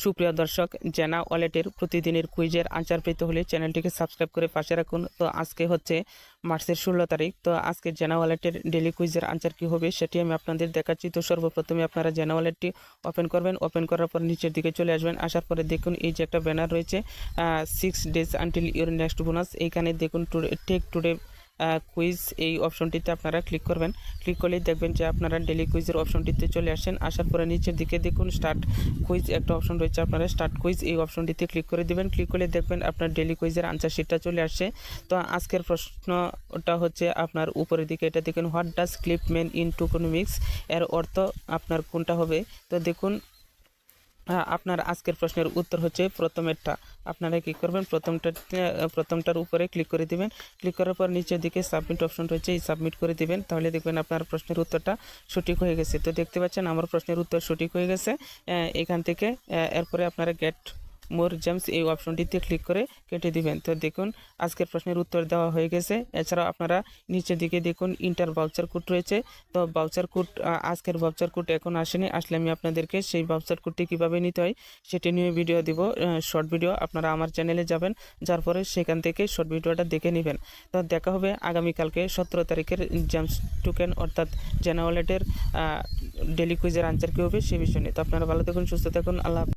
সুপ্রিয় দর্শক, জেনা ওয়ালেটের প্রতিদিনের কুইজের আনসার পেতে হলে চ্যানেলটিকে সাবস্ক্রাইব করে পাশে রাখুন। তো আজকে হচ্ছে মার্চের 16 তারিখ। তো আজকে জেনা ওয়ালেটের ডেলি কুইজের আনসার কী হবে সেটি আমি আপনাদের দেখাচ্ছি। তো সর্বপ্রথমে আপনারা জেনা ওয়ালেটটি ওপেন করবেন। ওপেন করার পর নিচের দিকে চলে আসবেন। আসার পরে দেখুন এই যে একটা ব্যানার রয়েছে 6 days until your next bonus. এইখানে দেখুন টেক টুডে কুইজ, এই অপশনটিতে আপনারা ক্লিক করবেন। ক্লিক করলেই দেখবেন যে আপনারা ডেলি কুইজের অপশনটিতে চলে আসেন। আসার পরে নিচের দিকে দেখুন স্টার্ট কুইজ একটা অপশন রয়েছে, আপনারা স্টার্ট কুইজ এই অপশনটিতে ক্লিক করে দিবেন। ক্লিক করলে দেখবেন আপনার ডেলি কুইজের আনসার শিটটা চলে আসছে। তো আজকের প্রশ্নটা হচ্ছে আপনার উপরের দিকে, এটা দেখুন what does clip mean in tokenomics, এর অর্থ আপনার কোনটা হবে। তো দেখুন আপনার আজকের প্রশ্নের উত্তর হচ্ছে প্রথমেরটা। আপনারা কী করবেন, প্রথমটার উপরে ক্লিক করে দিবেন। ক্লিক করার পর নিচের দিকে সাবমিট অপশন রয়েছে, এই সাবমিট করে দিবেন। তাহলে দেখবেন আপনার প্রশ্নের উত্তরটা সঠিক হয়ে গেছে। তো দেখতে পাচ্ছেন আমার প্রশ্নের উত্তর সঠিক হয়ে গেছে। এখান থেকে এরপরে আপনারা গেট মোর জেমস এই অপশনটিতে ক্লিক করে কেটে দিবেন। তো দেখুন আজকের প্রশ্নের উত্তর দেওয়া হয়ে গেছে। এছাড়াও আপনারা নিচের দিকে দেখুন ইন্টার ভাউচার কোড রয়েছে। তো ভাউচার কোড, আজকের ভাউচার কোড এখন আসেনি, আসলে আমি আপনাদেরকে সেই ভাউচার কোডটি কীভাবে নিতে হয় সেটি নিয়ে ভিডিও দিব, শর্ট ভিডিও। আপনারা আমার চ্যানেলে যাবেন, যার পরে সেখান থেকে শর্ট ভিডিওটা দেখে নেবেন। তো দেখা হবে আগামীকালকে 17 তারিখের জেমস টোকেন অর্থাৎ জেনা ওয়ালেটের ডেলি কুইজের আনসার কী হবে সে বিষয় নিয়ে। তো আপনারা ভালো থাকুন, সুস্থ থাকুন, আল্লাহ।